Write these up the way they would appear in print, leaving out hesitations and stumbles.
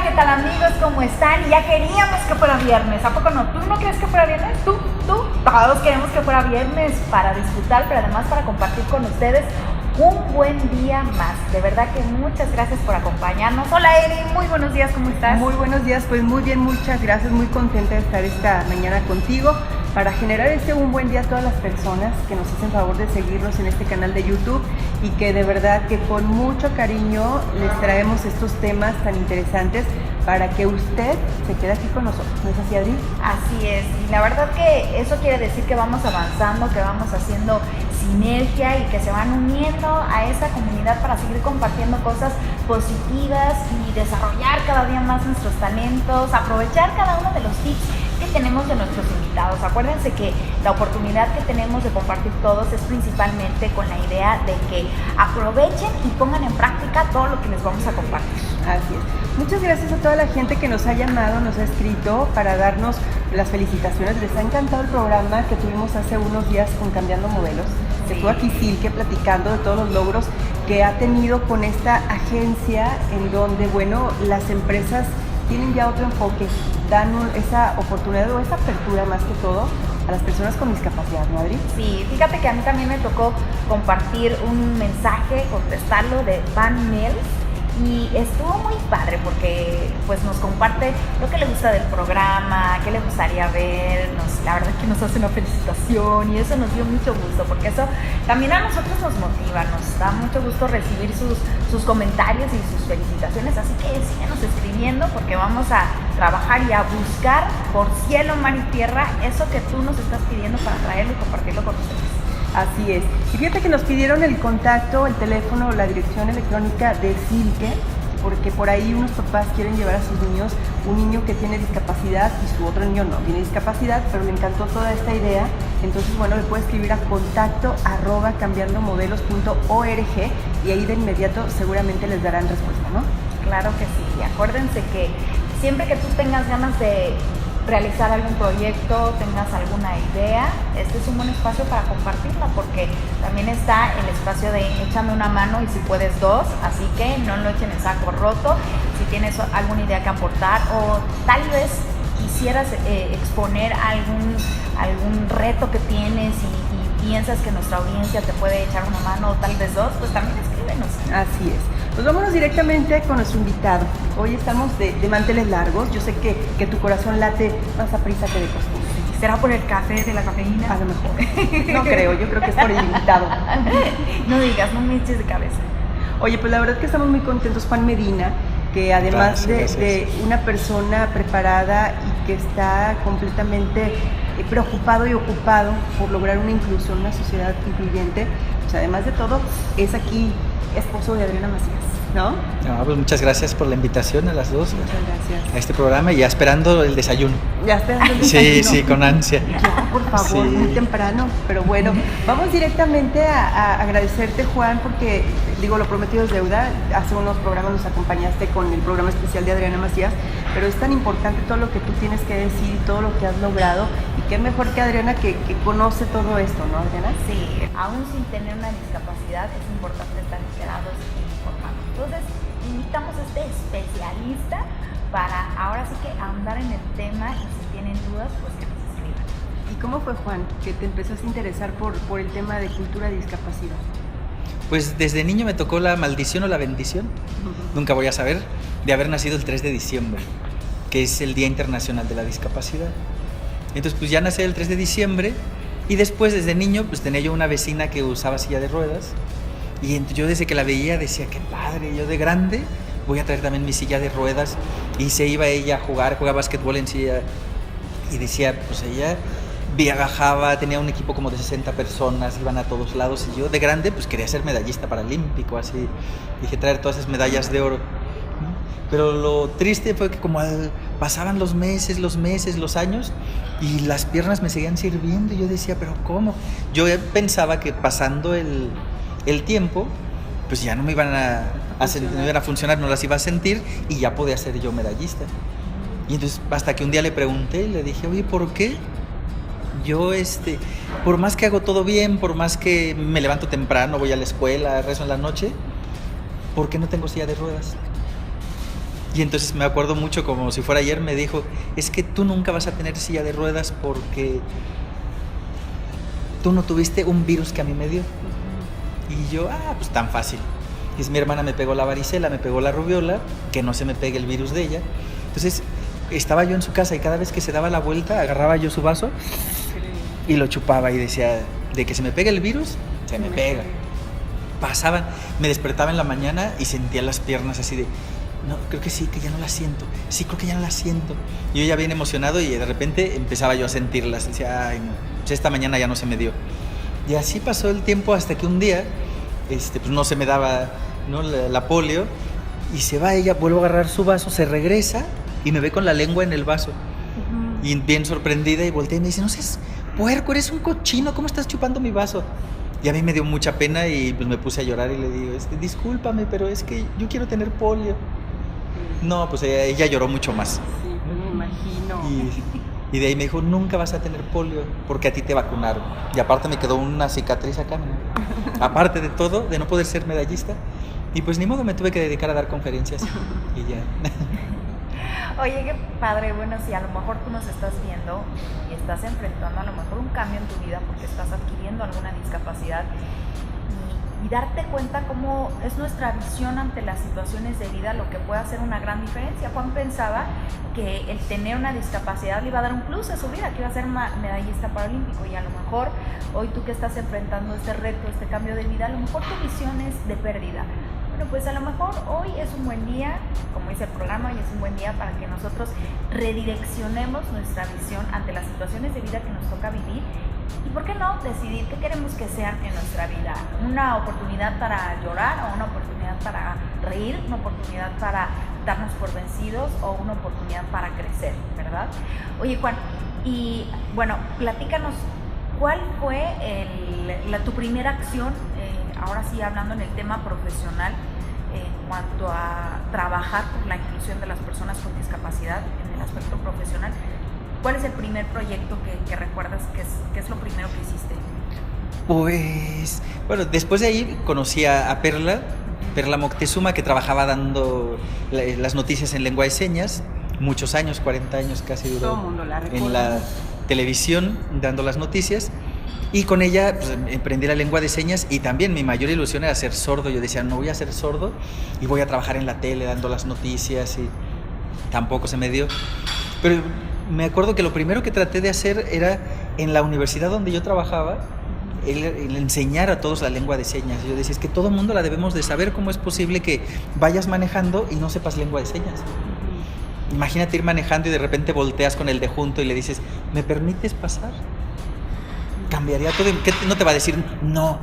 ¿qué tal amigos? ¿Cómo están? Ya queríamos que fuera viernes, ¿a poco no? ¿Tú no crees que fuera viernes? ¿Tú? Todos queremos que fuera viernes para disfrutar, pero además para compartir con ustedes un buen día más. De verdad que muchas gracias por acompañarnos. Hola Eri, muy buenos días, ¿cómo estás? Muy buenos días, pues muy bien, muchas gracias, muy contenta de estar esta mañana contigo para generar un buen día a todas las personas que nos hacen favor de seguirnos en este canal de YouTube y que de verdad que con mucho cariño les traemos estos temas tan interesantes para que usted se quede aquí con nosotros, ¿no es así, Adri? Así es, y la verdad que eso quiere decir que vamos avanzando, que vamos haciendo sinergia y que se van uniendo a esa comunidad para seguir compartiendo cosas positivas y desarrollar cada día más nuestros talentos, aprovechar cada uno de los tips que tenemos de nuestros invitados. Acuérdense que la oportunidad que tenemos de compartir todos es principalmente con la idea de que aprovechen y pongan en práctica todo lo que les vamos a compartir. Así es. Muchas gracias a toda la gente que nos ha llamado, nos ha escrito para darnos las felicitaciones. Les ha encantado el programa que tuvimos hace unos días con Cambiando Modelos. Se estuvo aquí Silke platicando de todos los logros que ha tenido con esta agencia en donde, bueno, las empresas tienen ya otro enfoque, dan esa oportunidad o esa apertura más que todo a las personas con discapacidad, ¿no, Adri? Sí, fíjate que a mí también me tocó compartir un mensaje, contestarlo de Van Mills. Y estuvo muy padre porque pues nos comparte lo que le gusta del programa, qué le gustaría ver, la verdad que nos hace una felicitación y eso nos dio mucho gusto porque eso también a nosotros nos motiva, nos da mucho gusto recibir sus comentarios y sus felicitaciones, así que síguenos escribiendo porque vamos a trabajar y a buscar por cielo, mar y tierra eso que tú nos estás pidiendo para traerlo y compartirlo con ustedes. Así es. Y fíjate que nos pidieron el contacto, el teléfono, la dirección electrónica de Silke, porque por ahí unos papás quieren llevar a sus niños, un niño que tiene discapacidad y su otro niño no tiene discapacidad, pero le encantó toda esta idea. Entonces, bueno, le puede escribir a contacto@cambiandomodelos.org y ahí de inmediato seguramente les darán respuesta, ¿no? Claro que sí. Y acuérdense que siempre que tú tengas ganas de realizar algún proyecto, tengas alguna idea, este es un buen espacio para compartirla porque también está el espacio de échame una mano y si puedes dos, así que no lo echen en saco roto. Si tienes alguna idea que aportar o tal vez quisieras exponer algún reto que tienes y piensas que nuestra audiencia te puede echar una mano o tal vez dos, pues también escríbenos. Así es. Pues vámonos directamente con nuestro invitado. Hoy estamos de manteles largos. Yo sé que tu corazón late más a prisa que de costumbre. ¿Será por el café de la cafeína? A lo mejor. No creo, yo creo que es por el invitado. No digas, no me eches de cabeza. Oye, pues la verdad es que estamos muy contentos, Juan Medina, que además de una persona preparada y que está completamente preocupado y ocupado por lograr una inclusión, una sociedad incluyente, pues además de todo, es aquí esposo de Adriana Macías, ¿no? No, pues muchas gracias por la invitación a las dos. Muchas gracias. A este programa y ya esperando el desayuno. Ya esperando el desayuno. Sí, con ansia. Ya, por favor, Sí. muy temprano, pero bueno, vamos directamente a agradecerte, Juan, porque digo, lo prometido es deuda. Hace unos programas nos acompañaste con el programa especial de Adriana Macías, pero es tan importante todo lo que tú tienes que decir y todo lo que has logrado, y qué mejor que Adriana que conoce todo esto, ¿no, Adriana? Sí, aún sin tener una discapacidad es importante estar enterados y informados. Entonces, invitamos a este especialista para ahora sí que ahondar en el tema y si tienen dudas, pues que nos escriban. ¿Y cómo fue, Juan, que te empezaste a interesar por el tema de cultura de discapacidad? Pues desde niño me tocó la maldición o la bendición, nunca voy a saber, de haber nacido el 3 de diciembre, que es el Día Internacional de la Discapacidad. Entonces pues ya nací el 3 de diciembre y después desde niño pues tenía yo una vecina que usaba silla de ruedas y yo desde que la veía decía, qué padre, yo de grande voy a traer también mi silla de ruedas, y se iba ella a jugaba básquetbol en silla y decía, pues ella viajaba, tenía un equipo como de 60 personas, iban a todos lados y yo de grande pues quería ser medallista paralímpico, así dije traer todas esas medallas de oro, ¿no? Pero lo triste fue que como pasaban los meses, los años y las piernas me seguían sirviendo y yo decía, pero ¿cómo? Yo pensaba que pasando el tiempo pues ya no me iban no iban a funcionar, no las iba a sentir y ya podía ser yo medallista. Y entonces hasta que un día le pregunté, le dije, oye, ¿por qué? Yo, por más que hago todo bien, por más que me levanto temprano, voy a la escuela, rezo en la noche, ¿por qué no tengo silla de ruedas? Y entonces me acuerdo mucho, como si fuera ayer, me dijo, es que tú nunca vas a tener silla de ruedas porque tú no tuviste un virus que a mí me dio. Y yo, pues tan fácil. Y mi hermana me pegó la varicela, me pegó la rubiola, que no se me pegue el virus de ella. Entonces estaba yo en su casa y cada vez que se daba la vuelta agarraba yo su vaso y lo chupaba y decía, de que se me pega el virus, se me pega. Pasaban, me despertaba en la mañana y sentía las piernas así de, no, creo que sí, que ya no las siento, sí, creo que ya no las siento. Y yo ya bien emocionado y de repente empezaba yo a sentirlas, decía, ay no, pues esta mañana ya no se me dio. Y así pasó el tiempo hasta que un día, pues no se me daba, ¿no?, la polio, y se va ella, vuelvo a agarrar su vaso, se regresa y me ve con la lengua en el vaso. Y bien sorprendida y voltea y me dice, no seas puerco, eres un cochino, ¿cómo estás chupando mi vaso? Y a mí me dio mucha pena y pues me puse a llorar y le digo, discúlpame, pero es que yo quiero tener polio. No, pues ella lloró mucho más. Sí, pues me imagino. Y de ahí me dijo, nunca vas a tener polio porque a ti te vacunaron. Y aparte me quedó una cicatriz acá, ¿no? Aparte de todo, de no poder ser medallista. Y pues ni modo, me tuve que dedicar a dar conferencias y ya. Oye, qué padre. Bueno, si a lo mejor tú nos estás viendo y estás enfrentando a lo mejor un cambio en tu vida porque estás adquiriendo alguna discapacidad y darte cuenta cómo es nuestra visión ante las situaciones de vida lo que puede hacer una gran diferencia. Juan pensaba que el tener una discapacidad le iba a dar un plus a su vida, que iba a ser medallista paralímpico, y a lo mejor hoy tú que estás enfrentando este reto, este cambio de vida, a lo mejor tu visión es de pérdida. Bueno, pues a lo mejor hoy es un buen día, como dice el programa, y es un buen día para que nosotros redireccionemos nuestra visión ante las situaciones de vida que nos toca vivir. Y por qué no decidir qué queremos que sean en nuestra vida. Una oportunidad para llorar, o una oportunidad para reír, una oportunidad para darnos por vencidos, o una oportunidad para crecer, ¿verdad? Oye, Juan, y bueno, platícanos, ¿cuál fue tu primera acción, ahora sí hablando en el tema profesional, en cuanto a trabajar por la inclusión de las personas con discapacidad en el aspecto profesional? ¿Cuál es el primer proyecto que recuerdas que es lo primero que hiciste? Pues, bueno, después de ahí conocí a Perla Moctezuma, que trabajaba dando las noticias en lengua de señas, muchos años, 40 años casi duró. Todo el mundo la recuerda. En la televisión dando las noticias. Y con ella pues, aprendí la lengua de señas, y también mi mayor ilusión era ser sordo. Yo decía, no voy a ser sordo y voy a trabajar en la tele dando las noticias, y tampoco se me dio. Pero me acuerdo que lo primero que traté de hacer era, en la universidad donde yo trabajaba, el enseñar a todos la lengua de señas. Yo decía, es que todo el mundo la debemos de saber. ¿Cómo es posible que vayas manejando y no sepas lengua de señas? Imagínate ir manejando y de repente volteas con el de junto y le dices, ¿me permites pasar? Cambiaría todo. ¿Qué no te va a decir? No.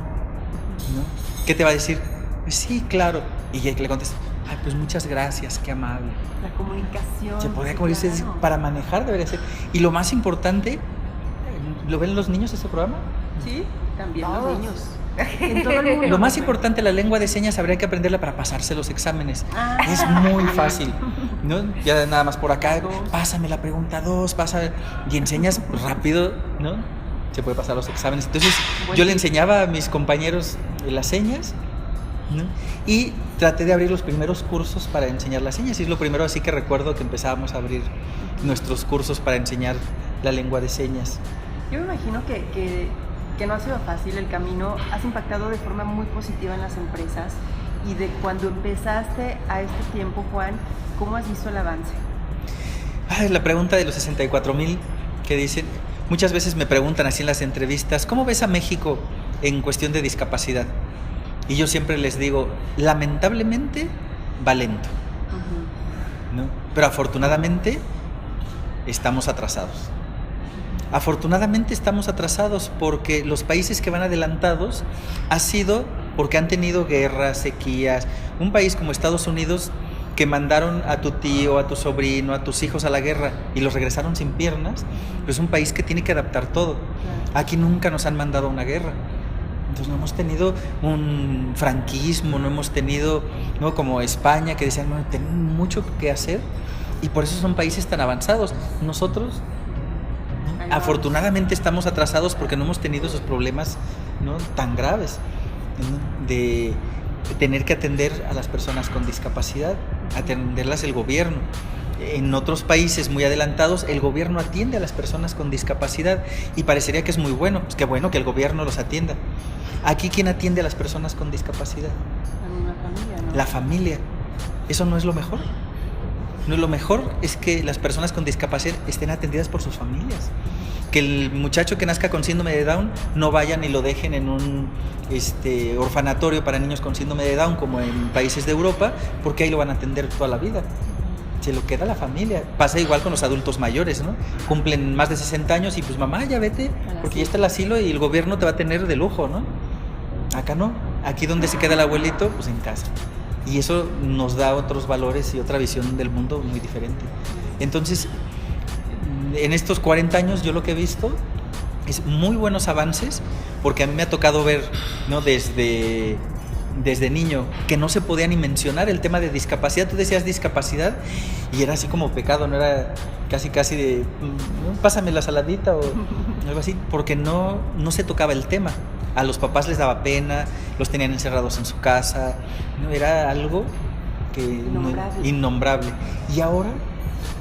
¿Qué te va a decir? Sí, claro. Y le contestas, ay, pues muchas gracias, qué amable. La comunicación. Se podría, sí, como dices, claro. para manejar debería ser. Y lo más importante, ¿lo ven los niños ese programa? Sí, también Todos. los niños. En todo el mundo. Lo más importante, la lengua de señas habría que aprenderla para pasarse los exámenes. Ah. Es muy fácil, ¿no? Ya nada más por acá, Dos. pásame la pregunta 2, pásame, y enseñas rápido, ¿no? Se puede pasar los exámenes. Entonces yo le enseñaba a mis compañeros las señas, ¿no? Y traté de abrir los primeros cursos para enseñar las señas, y es lo primero así que recuerdo que empezábamos a abrir nuestros cursos para enseñar la lengua de señas. Yo me imagino que no ha sido fácil el camino. Has impactado de forma muy positiva en las empresas, y de cuando empezaste a este tiempo, Juan, ¿cómo has visto el avance? Ay, la pregunta de los 64,000 que dicen, muchas veces me preguntan así en las entrevistas, ¿cómo ves a México en cuestión de discapacidad? Y yo siempre les digo, lamentablemente va lento, ¿no? Pero afortunadamente estamos atrasados. Afortunadamente estamos atrasados porque los países que van adelantados ha sido porque han tenido guerras, sequías. Un país como Estados Unidos, que mandaron a tu tío, a tu sobrino, a tus hijos a la guerra y los regresaron sin piernas, pues es un país que tiene que adaptar todo. Aquí nunca nos han mandado a una guerra. Entonces no hemos tenido un franquismo, no hemos tenido, ¿no?, como España, que decían, bueno, tenemos mucho que hacer, y por eso son países tan avanzados. Nosotros, ¿no?, afortunadamente estamos atrasados porque no hemos tenido esos problemas, ¿no?, tan graves, ¿no?, de tener que atender a las personas con discapacidad. atenderlas el gobierno. En otros países muy adelantados, el gobierno atiende a las personas con discapacidad y parecería que es muy bueno, pues qué bueno que el gobierno los atienda. Aquí, ¿quién atiende a las personas con discapacidad? La misma familia, ¿no? La familia. ¿Eso no es lo mejor? No, lo mejor es que las personas con discapacidad estén atendidas por sus familias. Que el muchacho que nazca con síndrome de Down no vayan y lo dejen en un orfanatorio para niños con síndrome de Down como en países de Europa, porque ahí lo van a atender toda la vida. Se lo queda la familia. Pasa igual con los adultos mayores, ¿no? Cumplen más de 60 años y pues mamá, ya vete, porque ya está el asilo y el gobierno te va a tener de lujo, ¿no? Acá no. Aquí donde se queda el abuelito, pues en casa. Y eso nos da otros valores y otra visión del mundo muy diferente. Entonces, en estos 40 años yo lo que he visto es muy buenos avances, porque a mí me ha tocado ver, ¿no? Desde niño, que no se podía ni mencionar el tema de discapacidad. Tú decías discapacidad y era así como pecado, no era casi de pásame la saladita o algo así, porque no se tocaba el tema. A los papás les daba pena, los tenían encerrados en su casa, ¿no? Era algo que innombrable. Y ahora,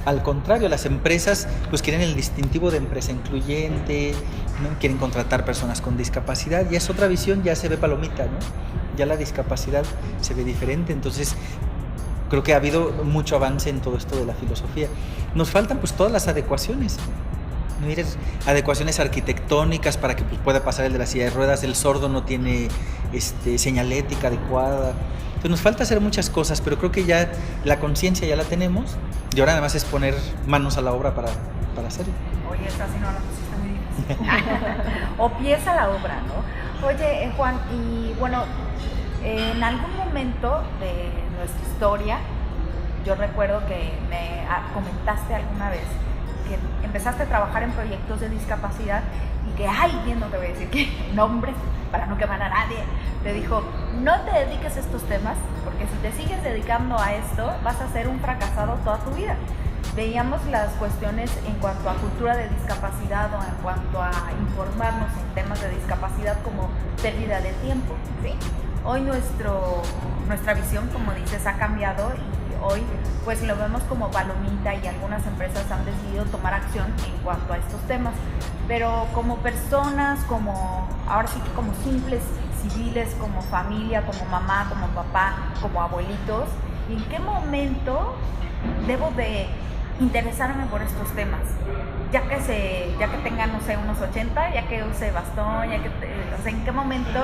al contrario, las empresas pues quieren el distintivo de empresa incluyente, ¿no? Quieren contratar personas con discapacidad, y es otra visión, ya se ve palomita, ¿no? Ya la discapacidad se ve diferente. Entonces creo que ha habido mucho avance en todo esto de la filosofía. Nos faltan pues todas las adecuaciones, ¿no? Adecuaciones arquitectónicas para que pues, pueda pasar el de la silla de ruedas. El sordo no tiene señalética adecuada. Entonces nos falta hacer muchas cosas, pero creo que ya la conciencia ya la tenemos y ahora nada más es poner manos a la obra para hacerlo. Oye, esta sí no la pusiste muy difícil. O pies a la obra, ¿no? Oye, Juan, y bueno, en algún momento de nuestra historia, yo recuerdo que me comentaste alguna vez que empezaste a trabajar en proyectos de discapacidad y que, bien, no te voy a decir qué nombres para no quemar a nadie, te dijo, no te dediques a estos temas, porque si te sigues dedicando a esto, vas a ser un fracasado toda tu vida. Veíamos las cuestiones en cuanto a cultura de discapacidad o en cuanto a informarnos en temas de discapacidad como pérdida de tiempo, ¿sí? Hoy nuestra visión, como dices, ha cambiado y hoy pues lo vemos como palomita y algunas empresas han decidido tomar acción en cuanto a estos temas. Pero como personas, ahora sí que como simples civiles, como familia, como mamá, como papá, como abuelitos, ¿en qué momento debo de interesarme por estos temas? Ya que tenga, no sé, unos 80, ya que use bastón, ¿en qué momento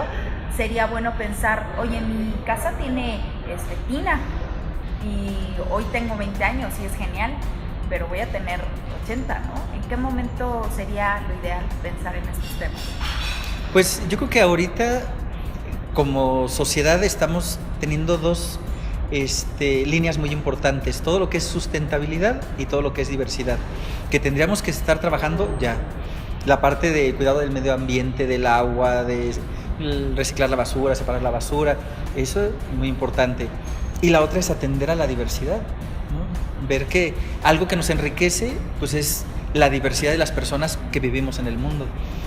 sería bueno pensar, oye, mi casa tiene tina y hoy tengo 20 años y es genial, pero voy a tener 80, ¿no? ¿En qué momento sería lo ideal pensar en estos temas? Pues yo creo que ahorita como sociedad estamos teniendo dos líneas muy importantes, todo lo que es sustentabilidad y todo lo que es diversidad, que tendríamos que estar trabajando ya. La parte de cuidado del medio ambiente, del agua, de reciclar la basura, separar la basura, eso es muy importante. Y la otra es atender a la diversidad, ¿no? Ver que algo que nos enriquece pues es la diversidad de las personas que vivimos en el mundo.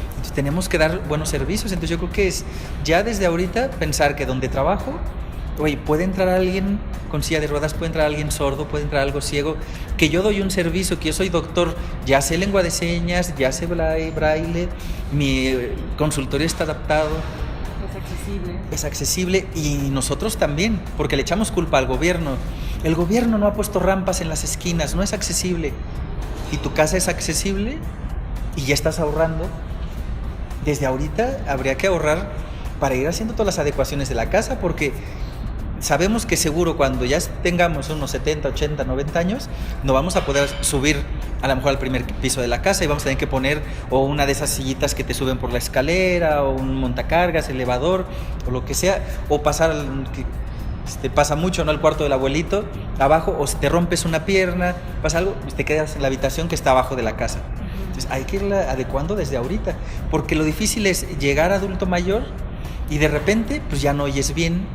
Entonces tenemos que dar buenos servicios. Entonces yo creo que es ya desde ahorita pensar que donde trabajo, oye, puede entrar alguien con silla de ruedas, puede entrar alguien sordo, puede entrar algo ciego, que yo doy un servicio, que yo soy doctor, ya sé lengua de señas, ya sé braille, mi consultorio está adaptado. Es accesible y nosotros también, porque le echamos culpa al gobierno. El gobierno no ha puesto rampas en las esquinas, no es accesible. Y tu casa es accesible y ya estás ahorrando. Desde ahorita habría que ahorrar para ir haciendo todas las adecuaciones de la casa, porque sabemos que seguro cuando ya tengamos unos 70, 80, 90 años, no vamos a poder subir a lo mejor al primer piso de la casa y vamos a tener que poner o una de esas sillitas que te suben por la escalera o un montacargas, elevador o lo que sea, o pasar, que pasa mucho, ¿no? Al cuarto del abuelito abajo, o si te rompes una pierna, pasa algo, te quedas en la habitación que está abajo de la casa. Entonces hay que irla adecuando desde ahorita, porque lo difícil es llegar a adulto mayor y de repente pues ya no oyes bien,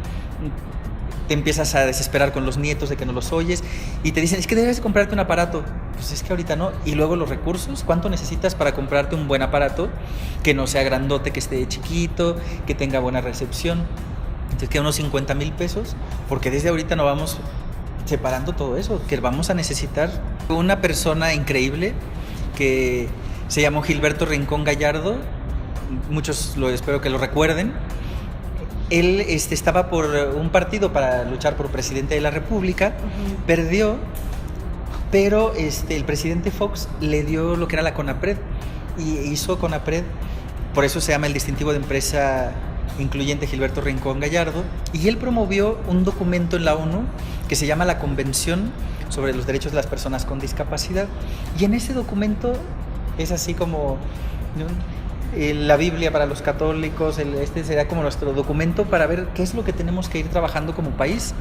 te empiezas a desesperar con los nietos de que no los oyes y te dicen, es que debes comprarte un aparato. Pues es que ahorita no. Y luego los recursos, ¿cuánto necesitas para comprarte un buen aparato que no sea grandote, que esté chiquito, que tenga buena recepción? Entonces queda unos 50,000 pesos, porque desde ahorita no vamos separando todo eso, que vamos a necesitar una persona increíble que se llamó Gilberto Rincón Gallardo, muchos espero que lo recuerden. Él estaba por un partido para luchar por presidente de la República, perdió, pero el presidente Fox le dio lo que era la CONAPRED y hizo CONAPRED, por eso se llama el distintivo de empresa incluyente Gilberto Rincón Gallardo, y él promovió un documento en la ONU que se llama la Convención sobre los Derechos de las Personas con Discapacidad, y en ese documento es así como, ¿no?, la Biblia para los católicos, sería como nuestro documento para ver qué es lo que tenemos que ir trabajando como país,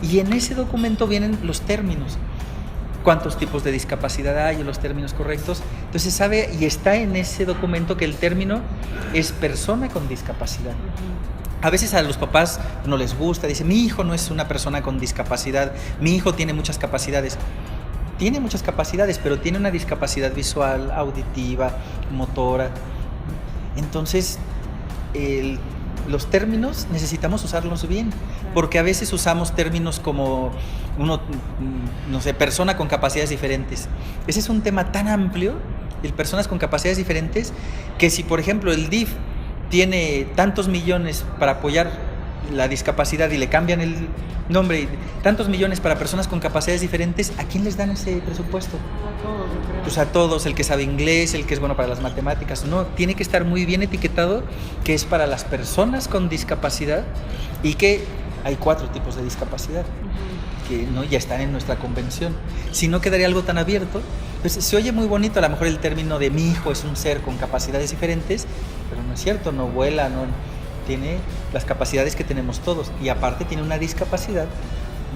y en ese documento vienen los términos, cuántos tipos de discapacidad hay, los términos correctos. Entonces sabe y está en ese documento que el término es persona con discapacidad. A veces a los papás no les gusta, dicen, mi hijo no es una persona con discapacidad, mi hijo tiene muchas capacidades. Tiene muchas capacidades, pero tiene una discapacidad visual, auditiva, motora. Entonces, los términos necesitamos usarlos bien, porque a veces usamos términos como persona con capacidades diferentes. Ese es un tema tan amplio, el personas con capacidades diferentes, que si por ejemplo el DIF tiene tantos millones para apoyar la discapacidad y le cambian el nombre, tantos millones para personas con capacidades diferentes, ¿a quién les dan ese presupuesto? A todos, yo creo. Pues a todos, el que sabe inglés, el que es bueno para las matemáticas. No, tiene que estar muy bien etiquetado que es para las personas con discapacidad y que hay 4 tipos de discapacidad que no ya están en nuestra convención. Si no, quedaría algo tan abierto. Pues se oye muy bonito a lo mejor el término de mi hijo es un ser con capacidades diferentes, pero no es cierto, no vuela, no tiene las capacidades que tenemos todos y aparte tiene una discapacidad,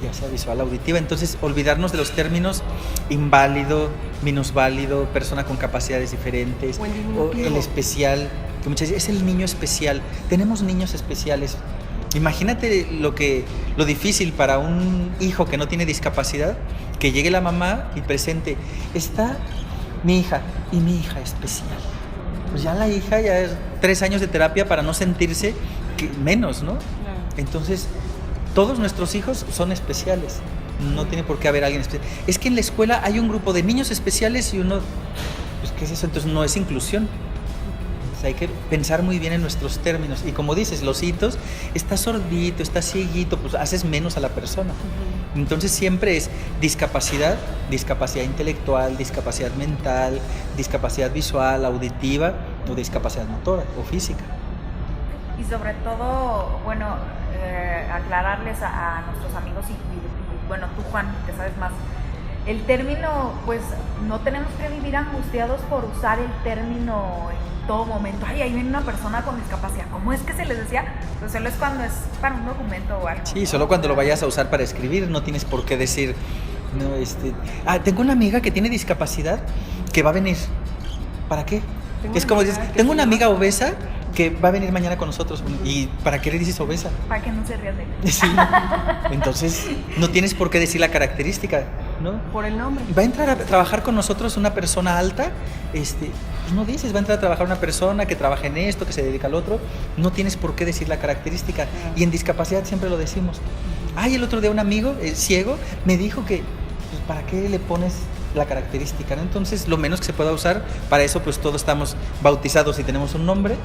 ya sea visual, auditiva. Entonces olvidarnos de los términos inválido, minusválido, persona con capacidades diferentes, o el especial, que muchas veces es el niño especial. Tenemos niños especiales. Imagínate lo difícil para un hijo que no tiene discapacidad, que llegue la mamá y presente, está mi hija y mi hija especial. Pues ya la hija ya es 3 años de terapia para no sentirse menos, ¿no? Entonces, todos nuestros hijos son especiales. No tiene por qué haber alguien especial. Es que en la escuela hay un grupo de niños especiales y uno, pues, ¿qué es eso? Entonces no es inclusión. O sea, hay que pensar muy bien en nuestros términos. Y como dices, los hitos, está sordito, está cieguito, pues haces menos a la persona. Entonces siempre es discapacidad, discapacidad intelectual, discapacidad mental, discapacidad visual, auditiva o discapacidad motora o física. Y sobre todo, bueno, aclararles a nuestros amigos y bueno, tú Juan, que sabes más, el término, pues no tenemos que vivir angustiados por usar el término en todo momento. Ay, ahí viene una persona con discapacidad. ¿Cómo es que se les decía? Pues solo es cuando es para un documento o algo. Sí, solo cuando lo vayas a usar para escribir, no tienes por qué decir, no, tengo una amiga que tiene discapacidad que va a venir. ¿Para qué? Es como dices, tengo una amiga obesa que va a venir mañana con nosotros. ¿Y para qué le dices obesa? Para que no se rías de él. Sí. Entonces, no tienes por qué decir la característica, ¿no? Por el nombre. Va a entrar a trabajar con nosotros una persona alta, pues no dices, va a entrar a trabajar una persona que trabaja en esto, que se dedica al otro. No tienes por qué decir la característica. Y en discapacidad siempre lo decimos. Ay, el otro día un amigo ciego me dijo que, pues, ¿para qué le pones la característica, ¿no? Entonces, lo menos que se pueda usar, para eso pues todos estamos bautizados y tenemos un nombre,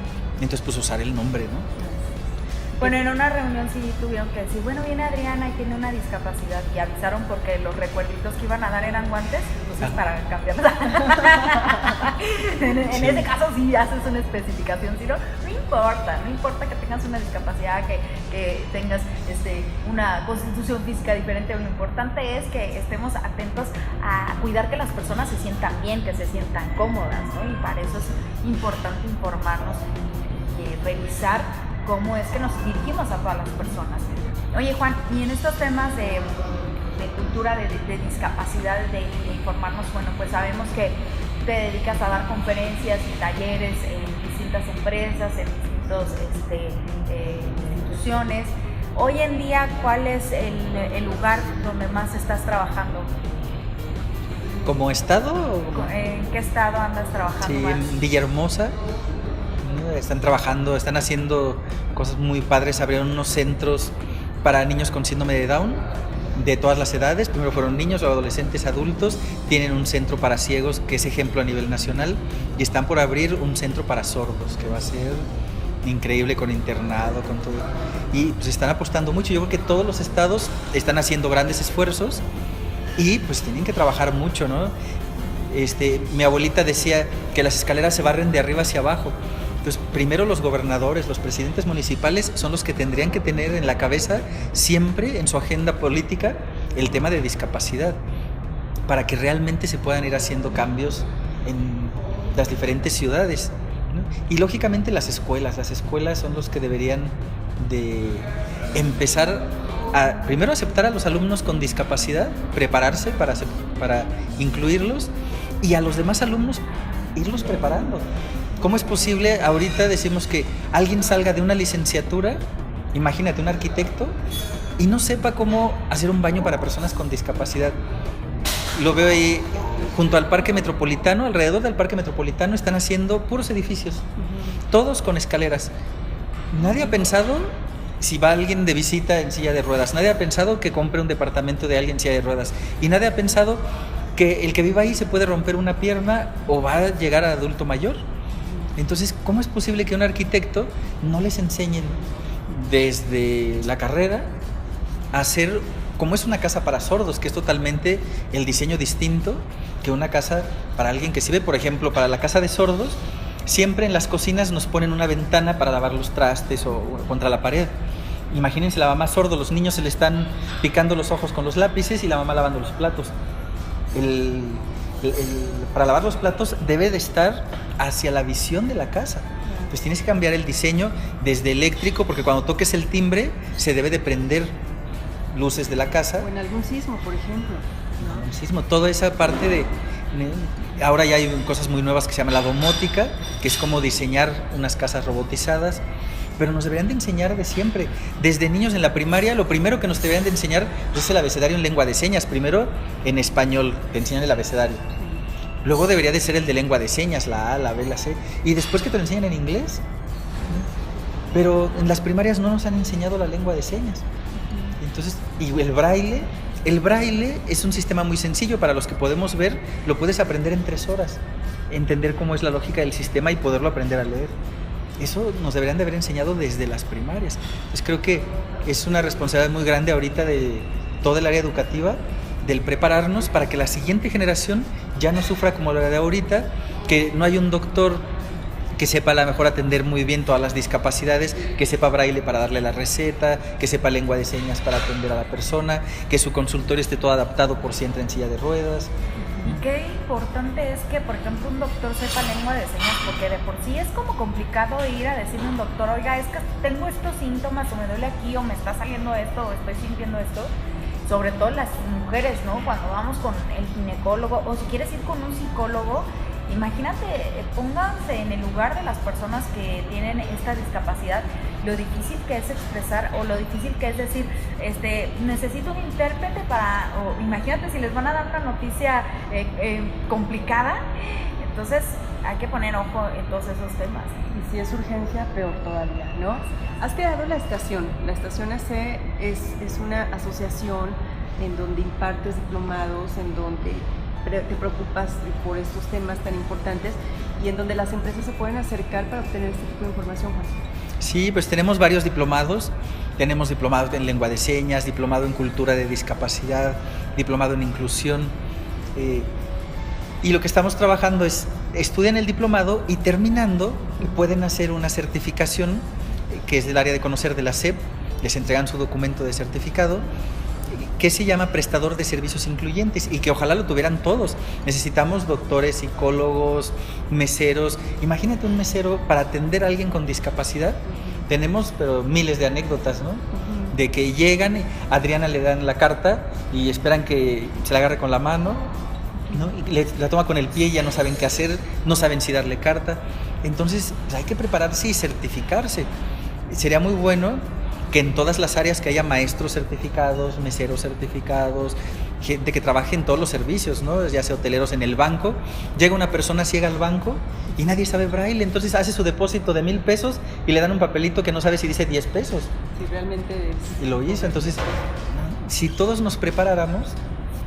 entonces pues usar el nombre, ¿no? Bueno, en una reunión sí tuvieron que decir, bueno, viene Adriana y tiene una discapacidad, y avisaron porque los recuerditos que iban a dar eran guantes, entonces para cambiarla. en ese caso sí haces una especificación, si no, no importa que tengas una discapacidad, que tengas una constitución física diferente, lo importante es que estemos atentos a cuidar que las personas se sientan bien, que se sientan cómodas, ¿no? Y para eso es importante informarnos y revisar cómo es que nos dirigimos a todas las personas. Oye, Juan, y en estos temas de cultura de discapacidad, de informarnos, bueno, pues sabemos que te dedicas a dar conferencias y talleres en distintas empresas, en distintas instituciones. Hoy en día, ¿cuál es el lugar donde más estás trabajando? ¿Como estado? ¿En qué estado andas trabajando Sí, más? en Villahermosa. Están trabajando, están haciendo cosas muy padres. Abrieron unos centros para niños con síndrome de Down de todas las edades. Primero fueron niños, adolescentes, adultos. Tienen un centro para ciegos que es ejemplo a nivel nacional y están por abrir un centro para sordos que va a ser increíble, con internado, con todo. Y pues están apostando mucho. Yo creo que todos los estados están haciendo grandes esfuerzos y pues tienen que trabajar mucho, ¿no? Mi abuelita decía que las escaleras se barren de arriba hacia abajo. Entonces, primero los gobernadores, los presidentes municipales son los que tendrían que tener en la cabeza siempre en su agenda política el tema de discapacidad, para que realmente se puedan ir haciendo cambios en las diferentes ciudades, ¿no? Y lógicamente las escuelas son los que deberían de empezar a primero aceptar a los alumnos con discapacidad, prepararse para incluirlos, y a los demás alumnos irlos preparando. ¿Cómo es posible? Ahorita decimos que alguien salga de una licenciatura, imagínate un arquitecto, y no sepa cómo hacer un baño para personas con discapacidad. Lo veo ahí junto al Parque Metropolitano, alrededor del Parque Metropolitano están haciendo puros edificios, todos con escaleras. Nadie ha pensado si va alguien de visita en silla de ruedas, nadie ha pensado que compre un departamento de alguien en silla de ruedas, y nadie ha pensado que el que viva ahí se puede romper una pierna o va a llegar a adulto mayor. Entonces, ¿cómo es posible que un arquitecto no les enseñen desde la carrera a hacer, como es una casa para sordos, que es totalmente el diseño distinto que una casa para alguien que sí ve? Por ejemplo, para la casa de sordos, siempre en las cocinas nos ponen una ventana para lavar los trastes o contra la pared. Imagínense la mamá sordo, los niños se le están picando los ojos con los lápices y la mamá lavando los platos. Para lavar los platos debe de estar hacia la visión de la casa. Pues tienes que cambiar el diseño desde eléctrico, porque cuando toques el timbre se debe de prender luces de la casa. O en algún sismo, por ejemplo, ¿no? Un sismo, toda esa parte de... Ahora ya hay cosas muy nuevas que se llama la domótica, que es como diseñar unas casas robotizadas. Pero nos deberían de enseñar de siempre. Desde niños en la primaria, lo primero que nos deberían de enseñar es el abecedario en lengua de señas. Primero en español, te enseñan el abecedario. Luego debería de ser el de lengua de señas, la A, la B, la C. Y después que te lo enseñan en inglés. Pero en las primarias no nos han enseñado la lengua de señas. Entonces, y el braille es un sistema muy sencillo. Para los que podemos ver, lo puedes aprender en 3 horas. Entender cómo es la lógica del sistema y poderlo aprender a leer. Eso nos deberían de haber enseñado desde las primarias. Entonces creo que es una responsabilidad muy grande ahorita de toda el área educativa, del prepararnos para que la siguiente generación ya no sufra como la de ahorita, que no hay un doctor que sepa a lo mejor atender muy bien todas las discapacidades, que sepa braille para darle la receta, que sepa lengua de señas para atender a la persona, que su consultorio esté todo adaptado por si entra en silla de ruedas. Y qué importante es que, por ejemplo, un doctor sepa lengua de señas, porque de por sí es como complicado ir a decirle a un doctor, oiga, es que tengo estos síntomas, o me duele aquí, o me está saliendo esto, o estoy sintiendo esto. Sobre todo las mujeres, ¿no? Cuando vamos con el ginecólogo, o si quieres ir con un psicólogo, imagínate, pónganse en el lugar de las personas que tienen esta discapacidad, lo difícil que es expresar, o lo difícil que es decir, necesito un intérprete para, o imagínate si les van a dar una noticia complicada. Entonces hay que poner ojo en todos esos temas. Y si es urgencia, peor todavía, ¿no? Has creado la estación. La estación AC es una asociación en donde impartes diplomados, en donde te preocupas por estos temas tan importantes y en donde las empresas se pueden acercar para obtener este tipo de información, Juan. Sí, pues tenemos varios diplomados. Tenemos diplomado en lengua de señas, diplomado en cultura de discapacidad, diplomado en inclusión. Y lo que estamos trabajando es, estudian el diplomado y terminando pueden hacer una certificación, que es del área de conocer de la SEP, les entregan su documento de certificado, que se llama prestador de servicios incluyentes, y que ojalá lo tuvieran todos. Necesitamos doctores, psicólogos, meseros. Imagínate un mesero para atender a alguien con discapacidad. Tenemos pero miles de anécdotas, ¿no? De que llegan, Adriana le dan la carta y esperan que se la agarre con la mano, ¿no? Y la toma con el pie y ya no saben qué hacer, no saben si darle carta. Entonces pues hay que prepararse y certificarse. Sería muy bueno que en todas las áreas que haya maestros certificados, meseros certificados, gente que trabaje en todos los servicios, ¿no? Ya sea hoteleros en el banco. Llega una persona ciega al banco y nadie sabe braille, entonces hace su depósito de 1,000 pesos y le dan un papelito que no sabe si dice 10 pesos. Si realmente es... Y lo hizo, entonces si todos nos preparáramos,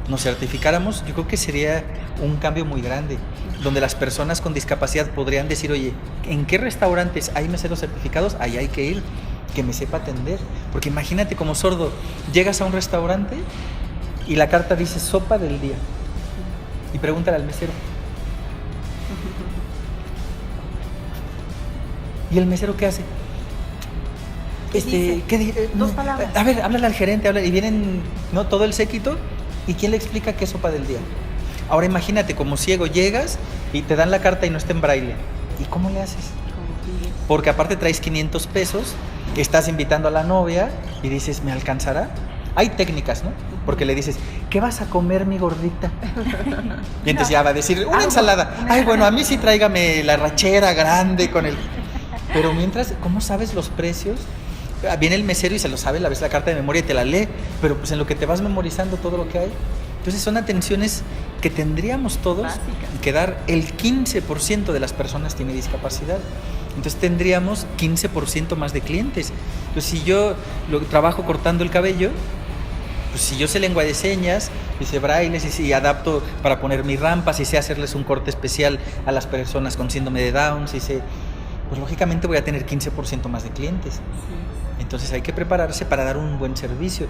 nos certificáramos, yo creo que sería un cambio muy grande, donde las personas con discapacidad podrían decir, oye, ¿en qué restaurantes hay meseros certificados? Ahí hay que ir, que me sepa atender. Porque imagínate, como sordo, llegas a un restaurante y la carta dice sopa del día. Y pregúntale al mesero. ¿Y el mesero qué hace? Dos palabras. A ver, háblale al gerente, y vienen, ¿no?, todo el séquito. ¿Y quién le explica qué es sopa del día? Ahora imagínate, como ciego llegas y te dan la carta y no está en braille. ¿Y cómo le haces? Porque aparte traes 500 pesos, estás invitando a la novia y dices, ¿me alcanzará? Hay técnicas, ¿no? Porque le dices, ¿qué vas a comer, mi gordita? Y entonces ya va a decir, una ensalada. Ay, bueno, a mí sí tráigame la rachera grande con el... Pero mientras, ¿cómo sabes los precios? Viene el mesero y se lo sabe, la ves la carta de memoria y te la lee, pero pues en lo que te vas memorizando todo lo que hay. Entonces son atenciones que tendríamos todos y que dar. El 15% de las personas tiene discapacidad. Entonces tendríamos 15% más de clientes. Entonces si yo trabajo cortando el cabello, pues si yo sé lengua de señas, y sé braille, y si adapto para poner mis rampas, y sé hacerles un corte especial a las personas con síndrome de Down, pues lógicamente voy a tener 15% más de clientes. Sí. Entonces hay que prepararse para dar un buen servicio,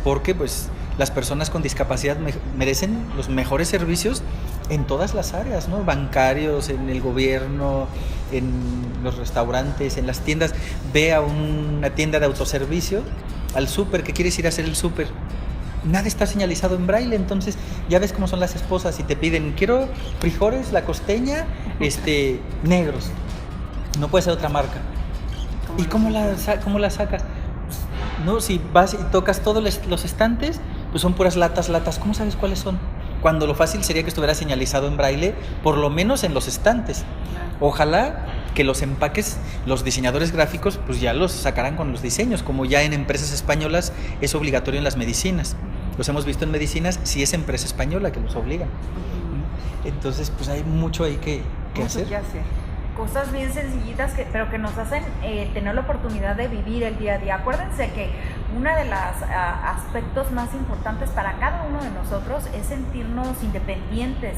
porque pues las personas con discapacidad merecen los mejores servicios en todas las áreas, ¿no? Bancarios, en el gobierno, en los restaurantes, en las tiendas. Ve a una tienda de autoservicio, al súper, que quieres ir a hacer el súper. Nada está señalizado en braille, entonces ya ves cómo son las esposas y te piden, quiero frijoles, la costeña, negros. No puede ser otra marca. ¿Y cómo la sacas? No, si vas y tocas todos los estantes, pues son puras latas. ¿Cómo sabes cuáles son? Cuando lo fácil sería que estuviera señalizado en braille, por lo menos en los estantes. Ojalá que los empaques, los diseñadores gráficos, pues ya los sacarán con los diseños, como ya en empresas españolas es obligatorio en las medicinas. Los hemos visto en medicinas, si es empresa española que los obligan. Entonces, pues hay mucho ahí que hacer. Cosas bien sencillitas, pero que nos hacen tener la oportunidad de vivir el día a día. Acuérdense que uno de los aspectos más importantes para cada uno de nosotros es sentirnos independientes,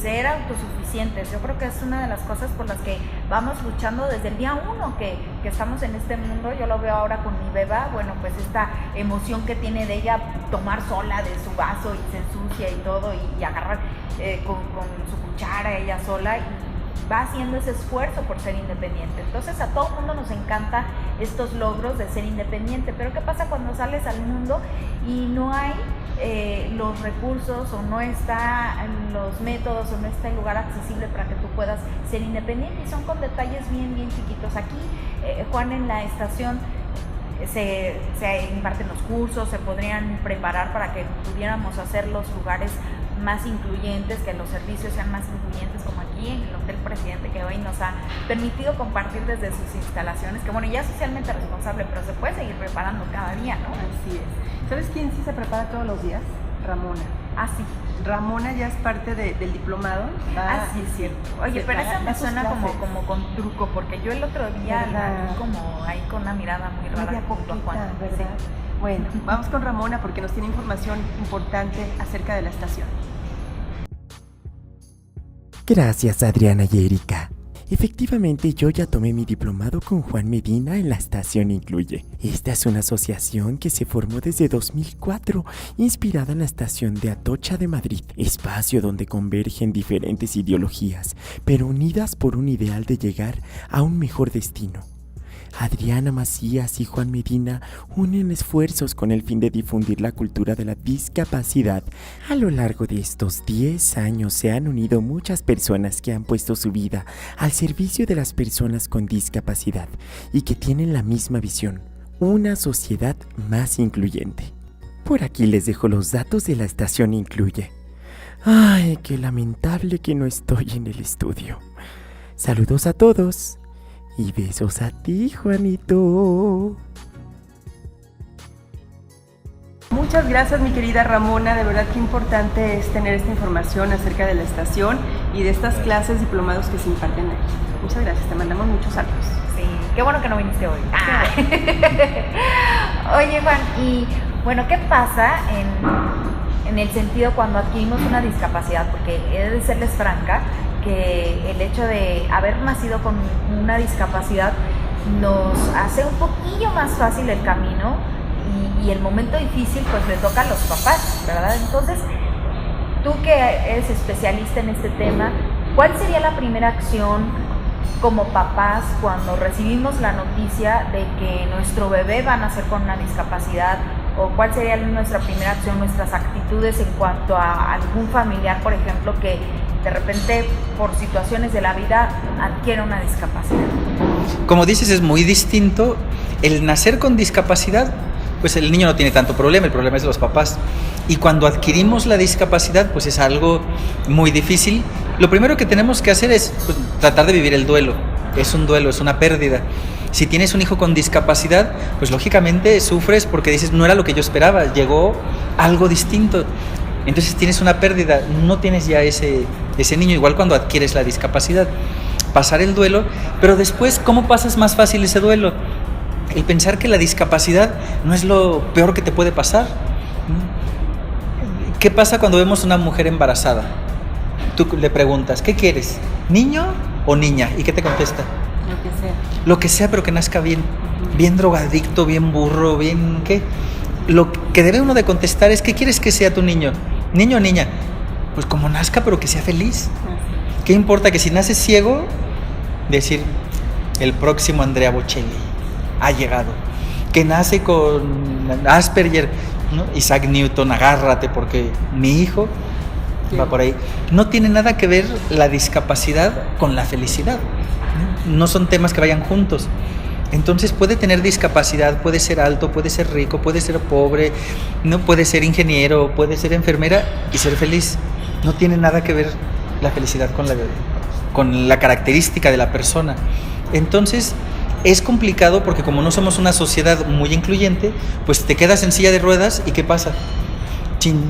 ser autosuficientes. Yo creo que es una de las cosas por las que vamos luchando desde el día uno que estamos en este mundo. Yo lo veo ahora con mi beba, bueno, pues esta emoción que tiene de ella tomar sola de su vaso y se ensucia y todo, y agarrar con su cuchara ella sola, y va haciendo ese esfuerzo por ser independiente. Entonces a todo el mundo nos encanta estos logros de ser independiente, pero ¿qué pasa cuando sales al mundo y no hay los recursos, o no está los métodos, o no está el lugar accesible para que tú puedas ser independiente? Y son con detalles bien chiquitos. Aquí, Juan, en la estación se imparten los cursos, se podrían preparar para que pudiéramos hacer los lugares más incluyentes, que los servicios sean más incluyentes, como aquí en el Hotel Presidente, que hoy nos ha permitido compartir desde sus instalaciones, que bueno, ya es socialmente responsable, pero se puede seguir preparando cada día, ¿no? Así es. ¿Sabes quién sí se prepara todos los días? Ramona. Ah, sí. Ramona ya es parte del diplomado. Sí, es cierto. Oye, pero esa me suena como con truco, porque yo el otro día la vi como ahí con una mirada muy rara junto a Juan. ¿Verdad? Sí. Bueno, vamos con Ramona porque nos tiene información importante acerca de la estación. Gracias, Adriana y Erika. Efectivamente, yo ya tomé mi diplomado con Juan Medina en la Estación Incluye. Esta es una asociación que se formó desde 2004, inspirada en la estación de Atocha de Madrid, espacio donde convergen diferentes ideologías, pero unidas por un ideal de llegar a un mejor destino. Adriana Macías y Juan Medina unen esfuerzos con el fin de difundir la cultura de la discapacidad. A lo largo de estos 10 años se han unido muchas personas que han puesto su vida al servicio de las personas con discapacidad y que tienen la misma visión, una sociedad más incluyente. Por aquí les dejo los datos de la Estación Incluye. Ay, qué lamentable que no estoy en el estudio. Saludos a todos. Y besos a ti, Juanito. Muchas gracias, mi querida Ramona. De verdad que importante es tener esta información acerca de la estación y de estas clases diplomados que se imparten aquí. Muchas gracias, te mandamos muchos saludos. Sí, qué bueno que no viniste hoy. Oye, Juan, y Bueno, ¿qué pasa en el sentido cuando adquirimos una discapacidad? Porque he de serles franca que el hecho de haber nacido con una discapacidad nos hace un poquillo más fácil el camino y el momento difícil pues le toca a los papás, ¿verdad? Entonces, tú que eres especialista en este tema, ¿cuál sería la primera acción como papás cuando recibimos la noticia de que nuestro bebé va a nacer con una discapacidad? ¿O cuál sería nuestra primera acción, nuestras actitudes en cuanto a algún familiar, por ejemplo, que de repente por situaciones de la vida adquiere una discapacidad? Como dices, es muy distinto el nacer con discapacidad. Pues el niño no tiene tanto problema, el problema es los papás. Y cuando adquirimos la discapacidad, pues es algo muy difícil. Lo primero que tenemos que hacer es pues, tratar de vivir el duelo. Es un duelo, es una pérdida. Si tienes un hijo con discapacidad, pues lógicamente sufres porque dices, no era lo que yo esperaba, llegó algo distinto. Entonces tienes una pérdida, no tienes ya ese niño, igual cuando adquieres la discapacidad. Pasar el duelo, pero después, ¿cómo pasas más fácil ese duelo? El pensar que la discapacidad no es lo peor que te puede pasar. ¿Qué pasa cuando vemos una mujer embarazada? Tú le preguntas, ¿qué quieres? ¿Niño o niña? ¿Y qué te contesta? Lo que sea. Lo que sea, pero que nazca bien. Bien drogadicto, bien burro, bien... ¿qué? Lo que debe uno de contestar es, ¿qué quieres que sea tu niño? ¿Niño o niña? Pues como nazca, pero que sea feliz. ¿Qué importa que si nace ciego, decir, el próximo Andrea Bocelli ha llegado? Que nace con Asperger, ¿no? Isaac Newton, agárrate porque mi hijo va por ahí. No tiene nada que ver la discapacidad con la felicidad. No son temas que vayan juntos. Entonces puede tener discapacidad, puede ser alto, puede ser rico, puede ser pobre, no puede ser ingeniero, puede ser enfermera y ser feliz. No tiene nada que ver la felicidad con la característica de la persona. Entonces es complicado porque como no somos una sociedad muy incluyente, pues te quedas en silla de ruedas y ¿qué pasa?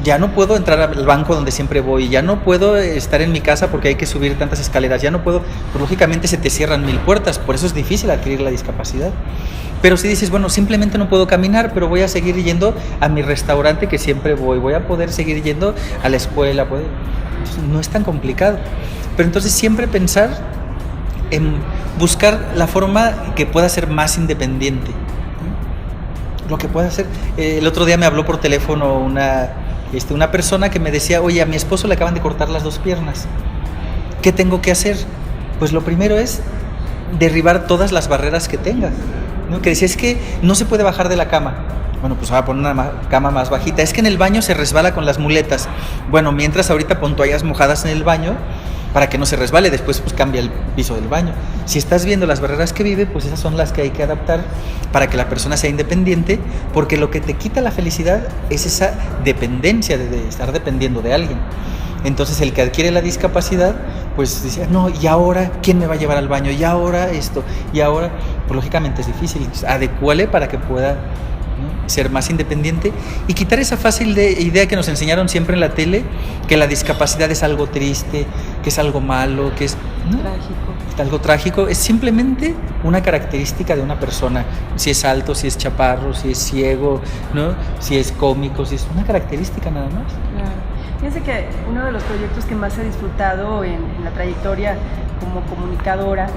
Ya no puedo entrar al banco donde siempre voy, ya no puedo estar en mi casa porque hay que subir tantas escaleras, ya no puedo, pues lógicamente se te cierran 1000 puertas, por eso es difícil adquirir la discapacidad. Pero si dices, bueno, simplemente no puedo caminar, pero voy a seguir yendo a mi restaurante que siempre voy a poder seguir yendo a la escuela, entonces, no es tan complicado. Pero entonces siempre pensar en buscar la forma que pueda ser más independiente. Lo que pueda hacer. El otro día me habló por teléfono una persona que me decía, oye, a mi esposo le acaban de cortar las 2 piernas. ¿Qué tengo que hacer? Pues lo primero es derribar todas las barreras que tenga, ¿no? Que decía, es que no se puede bajar de la cama. Bueno, pues va a poner una cama más bajita. Es que en el baño se resbala con las muletas. Bueno, mientras ahorita pon toallas mojadas en el baño para que no se resbale, después pues cambia el piso del baño. Si estás viendo las barreras que vive, pues esas son las que hay que adaptar para que la persona sea independiente, porque lo que te quita la felicidad es esa dependencia de estar dependiendo de alguien. Entonces el que adquiere la discapacidad, pues dice, no, ¿y ahora quién me va a llevar al baño? ¿Y ahora esto? ¿Y ahora? Pues lógicamente es difícil, adecuarle para que pueda, ¿no?, ser más independiente y quitar esa fácil idea que nos enseñaron siempre en la tele, que la discapacidad es algo triste, que es algo malo, que es, ¿no?, trágico. Algo trágico. Es simplemente una característica de una persona, si es alto, si es chaparro, si es ciego, ¿no?, si es cómico, si es una característica nada más. Claro. Fíjense que uno de los proyectos que más he disfrutado en la trayectoria como comunicadora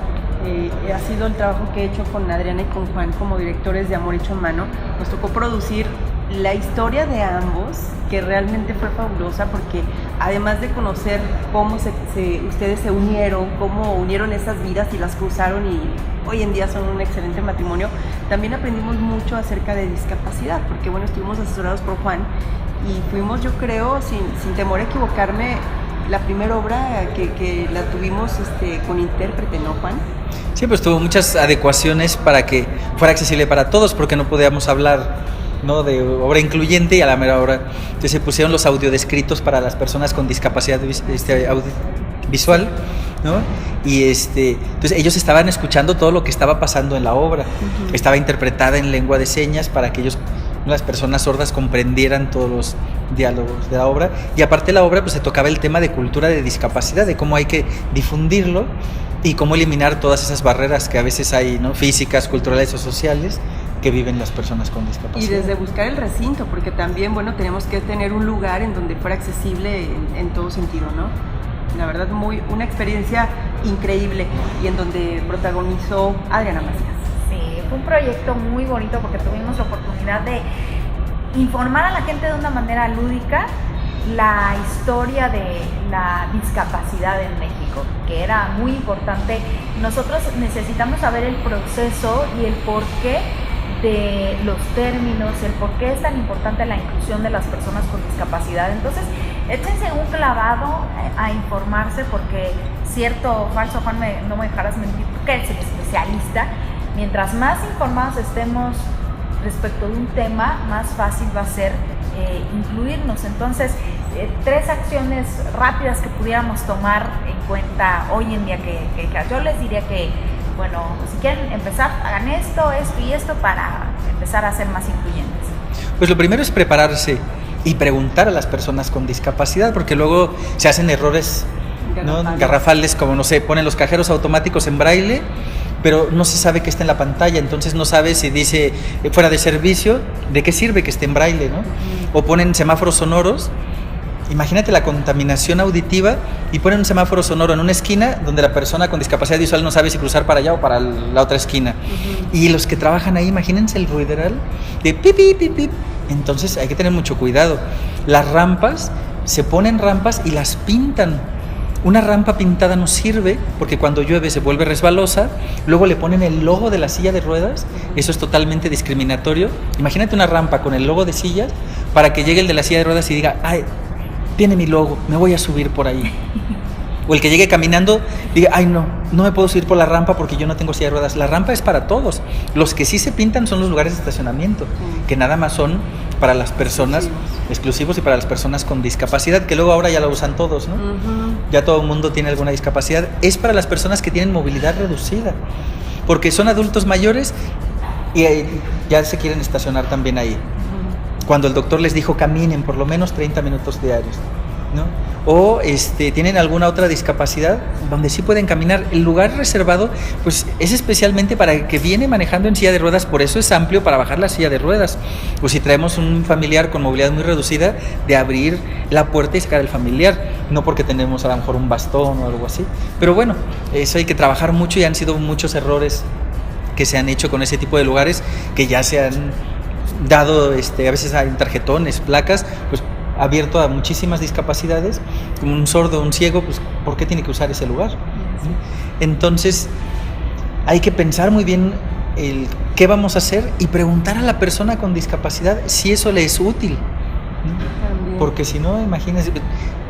ha sido el trabajo que he hecho con Adriana y con Juan como directores de Amor Hecho a Mano. Nos tocó producir la historia de ambos, que realmente fue fabulosa porque además de conocer cómo ustedes se unieron, cómo unieron esas vidas y las cruzaron y hoy en día son un excelente matrimonio, también aprendimos mucho acerca de discapacidad, porque bueno, estuvimos asesorados por Juan y fuimos, yo creo, sin temor a equivocarme, la primera obra que la tuvimos con intérprete, ¿no, Juan? Sí, pues tuvo muchas adecuaciones para que fuera accesible para todos, porque no podíamos hablar, ¿no?, de obra incluyente y a la mera hora. Entonces se pusieron los audiodescritos para las personas con discapacidad visual, ¿no? Y entonces ellos estaban escuchando todo lo que estaba pasando en la obra. Uh-huh. Estaba interpretada en lengua de señas para que ellos, las personas sordas, comprendieran todos los diálogos de la obra. Y aparte de la obra, pues se tocaba el tema de cultura de discapacidad, de cómo hay que difundirlo y cómo eliminar todas esas barreras que a veces hay, ¿no?, físicas, culturales o sociales, que viven las personas con discapacidad. Y desde buscar el recinto, porque también, bueno, tenemos que tener un lugar en donde fuera accesible en todo sentido, ¿no? La verdad, una experiencia increíble, y en donde protagonizó Adriana Macías. Sí, fue un proyecto muy bonito porque tuvimos la oportunidad de informar a la gente de una manera lúdica la historia de la discapacidad en México, que era muy importante. Nosotros necesitamos saber el proceso y el porqué de los términos, el por qué es tan importante la inclusión de las personas con discapacidad. Entonces, échense un clavado a informarse, porque cierto o falso, Juan, no me dejarás mentir, tú que eres el especialista, mientras más informados estemos respecto de un tema, más fácil va a ser incluirnos. Entonces, 3 acciones rápidas que pudiéramos tomar en cuenta hoy en día, que yo les diría que, bueno, si quieren empezar, hagan esto y esto para empezar a ser más incluyentes. Pues lo primero es prepararse y preguntar a las personas con discapacidad, porque luego se hacen errores, ¿no?, garrafales, como, no sé, ponen los cajeros automáticos en braille, pero no se sabe que está en la pantalla, entonces no sabe si dice fuera de servicio, ¿de qué sirve que esté en braille, no? O ponen semáforos sonoros. Imagínate la contaminación auditiva, y ponen un semáforo sonoro en una esquina donde la persona con discapacidad visual no sabe si cruzar para allá o para la otra esquina. Y los que trabajan ahí, imagínense el ruideral de pip, pip, pip, pip. Entonces hay que tener mucho cuidado. Las rampas, se ponen rampas y las pintan. Una rampa pintada no sirve porque cuando llueve se vuelve resbalosa. Luego le ponen el logo de la silla de ruedas. Eso es totalmente discriminatorio. Imagínate una rampa con el logo de sillas para que llegue el de la silla de ruedas y diga, ay, tiene mi logo, me voy a subir por ahí. O el que llegue caminando diga, ay, no me puedo subir por la rampa porque yo no tengo silla de ruedas. La rampa es para todos. Los que sí se pintan son los lugares de estacionamiento, que nada más son para las personas exclusivos y para las personas con discapacidad, que luego ahora ya lo usan todos, ¿no? Ya todo el mundo tiene alguna discapacidad. Es para las personas que tienen movilidad reducida, porque son adultos mayores y ya se quieren estacionar también ahí. Cuando el doctor les dijo caminen por lo menos 30 minutos diarios, ¿no? O tienen alguna otra discapacidad donde sí pueden caminar. El lugar reservado pues es especialmente para el que viene manejando en silla de ruedas, por eso es amplio para bajar la silla de ruedas. O si traemos un familiar con movilidad muy reducida, de abrir la puerta y sacar al familiar, no porque tenemos a lo mejor un bastón o algo así. Pero bueno, eso hay que trabajar mucho, y han sido muchos errores que se han hecho con ese tipo de lugares, que ya se han dado, a veces hay tarjetones, placas, pues abierto a muchísimas discapacidades, como un sordo, un ciego, pues ¿por qué tiene que usar ese lugar? Entonces hay que pensar muy bien qué vamos a hacer y preguntar a la persona con discapacidad si eso le es útil, ¿no? Porque si no, imagínense,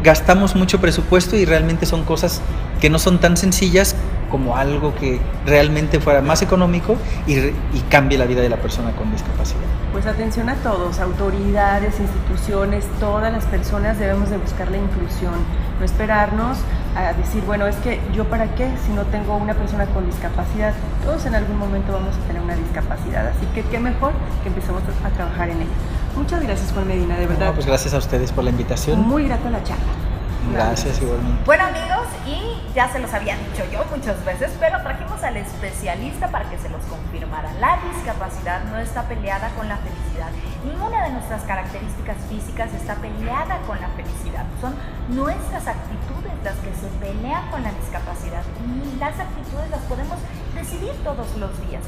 gastamos mucho presupuesto y realmente son cosas que no son tan sencillas como algo que realmente fuera más económico y cambie la vida de la persona con discapacidad. Pues atención a todos, autoridades, instituciones, todas las personas debemos de buscar la inclusión, no esperarnos a decir, bueno, es que yo para qué si no tengo una persona con discapacidad. Todos en algún momento vamos a tener una discapacidad, así que qué mejor que empecemos a trabajar en ella. Muchas gracias, Juan Medina, de verdad. No, pues gracias a ustedes por la invitación. Muy grata la charla. Gracias, igualmente. Bueno, amigos, y ya se los había dicho yo muchas veces, pero trajimos al especialista para que se los confirmara. La discapacidad no está peleada con la felicidad. Ninguna de nuestras características físicas está peleada con la felicidad. Son nuestras actitudes las que se pelean con la discapacidad, y las actitudes las podemos decidir todos los días.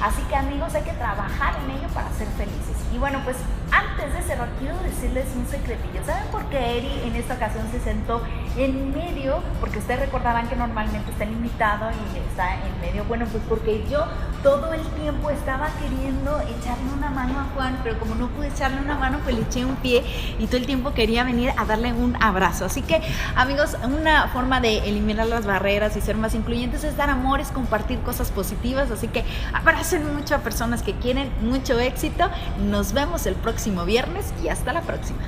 Así que, amigos, hay que trabajar en ello para ser felices. Y bueno, pues antes de cerrar, quiero decirles un secretillo. ¿Saben por qué Eri en esta ocasión se sentó en medio? Porque ustedes recordarán que normalmente está el invitado y está en medio. Bueno, pues porque yo todo el tiempo estaba queriendo echarle una mano a Juan, pero como no pude echarle una mano, pues le eché un pie, y todo el tiempo quería venir a darle un abrazo. Así que, amigos, una forma de eliminar las barreras y ser más incluyentes es dar amor, es compartir cosas positivas. Así que abracen mucho a personas que quieren mucho éxito. Nos vemos el próximo viernes y hasta la próxima.